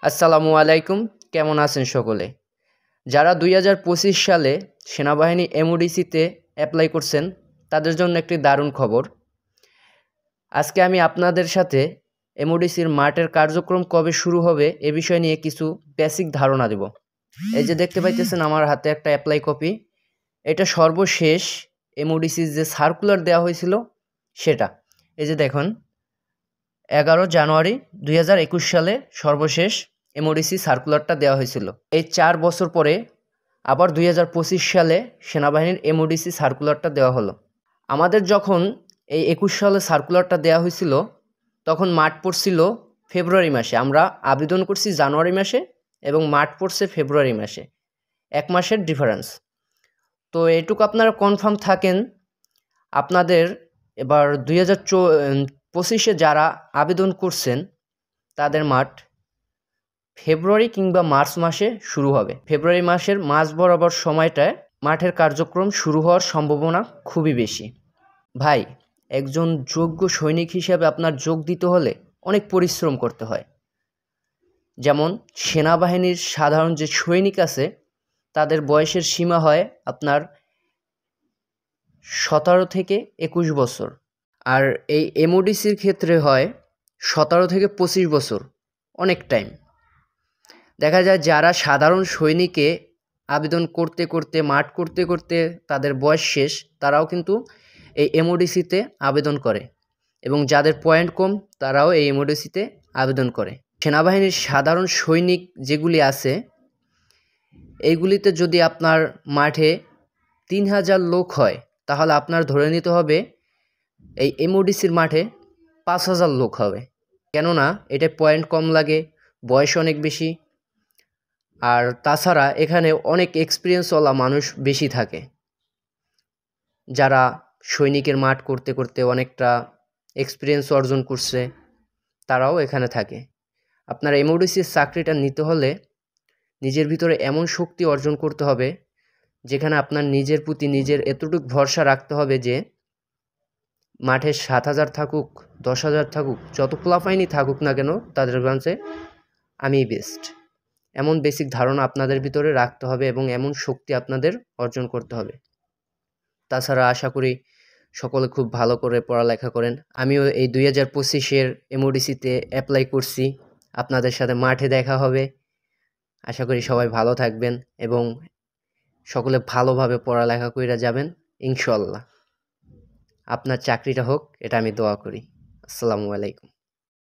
আসসালামু আলাইকুম। কেমন আছেন সকলে? যারা ২০২৫ সালে সেনাবাহিনী এমওডিসিতে অ্যাপ্লাই করছেন তাদের জন্য একটি দারুণ খবর। আজকে আমি আপনাদের সাথে এমওডিসির মাঠের কার্যক্রম কবে শুরু হবে এ বিষয় নিয়ে কিছু বেসিক ধারণা দেব। এই যে দেখতে পাইতেছেন আমার হাতে একটা অ্যাপ্লাই কপি। এটা সর্বশেষ এমওডিসির যে সার্কুলার দেওয়া হয়েছিল সেটা। এই যে দেখুন ১১ জানুয়ারি ২০২১ সালে সর্বশেষ এমওডিসি সার্কুলারটা দেওয়া হয়েছিল। এই ৪ বছর পরে আবার ২০২৫ সালে সেনাবাহিনীর এমওডিসি সার্কুলারটা দেওয়া হলো। আমাদের যখন এই ২১ সালে সার্কুলারটা দেওয়া হয়েছিল তখন মাঠ পড়ছিল ফেব্রুয়ারি মাসে। আমরা আবেদন করছি জানুয়ারি মাসে এবং মাঠ পড়ছে ফেব্রুয়ারি মাসে, ১ মাসের ডিফারেন্স। তো এটুকু আপনারা কনফার্ম থাকেন আপনাদের এবার ২০২৫-এ যারা আবেদন করছেন তাদের মাঠ ফেব্রুয়ারি কিংবা মার্চ মাসে শুরু হবে। ফেব্রুয়ারি মাসের মাঝ বরাবর সময়টায় মাঠের কার্যক্রম শুরু হওয়ার সম্ভাবনা খুবই বেশি। ভাই, একজন যোগ্য সৈনিক হিসেবে আপনার যোগ দিতে হলে অনেক পরিশ্রম করতে হয়। যেমন সেনাবাহিনীর সাধারণ যে সৈনিক আছে তাদের বয়সের সীমা হয় আপনার ১৭ থেকে ২১ বছর, আর এই এমওডিসির ক্ষেত্রে হয় ১৭ থেকে ২৫ বছর, অনেক টাইম। দেখা যায় যারা সাধারণ সৈনিকে আবেদন করতে করতে মাঠ করতে করতে তাদের বয়স শেষ, তারাও কিন্তু এই এমওডিসিতে আবেদন করে, এবং যাদের পয়েন্ট কম তারাও এই এমওডিসিতে আবেদন করে। সেনাবাহিনীর সাধারণ সৈনিক যেগুলি আছে এইগুলিতে যদি আপনার মাঠে ৩,০০০ লোক হয় তাহলে আপনার ধরে নিতে হবে এই এমওডিসির মাঠে ৫,০০০ লোক হবে। কেননা এটা পয়েন্ট কম লাগে, বয়স অনেক বেশি, আর তাছাড়া এখানে অনেক এক্সপিরিয়েন্সওয়ালা মানুষ বেশি থাকে, যারা সৈনিকের মাঠ করতে করতে অনেকটা এক্সপিরিয়েন্স অর্জন করছে, তারাও এখানে থাকে। আপনার এমওডিসির চাকরিটা নিতে হলে নিজের ভিতরে এমন শক্তি অর্জন করতে হবে যেখানে আপনার নিজের প্রতি নিজের এতটুকু ভরসা রাখতে হবে যে মাঠে ৭,০০০ থাকুক, ১০,০০০ থাকুক, যত পোলাপাইনই থাকুক না কেন তাদের কাছে আমিই বেস্ট। এমন বেসিক ধারণা আপনাদের ভিতরে রাখতে হবে এবং এমন শক্তি আপনাদের অর্জন করতে হবে। তাছাড়া আশা করি সকলে খুব ভালো করে পড়ালেখা করেন। আমিও এই ২০২৫-এর এমওডিসিতে অ্যাপ্লাই করছি। আপনাদের সাথে মাঠে দেখা হবে। আশা করি সবাই ভালো থাকবেন এবং সকলে ভালোভাবে পড়ালেখা কইরা যাবেন ইনশাআল্লাহ। আপনার চাকরিটা হোক এটা আমি দোয়া করি। আসসালামু আলাইকুম।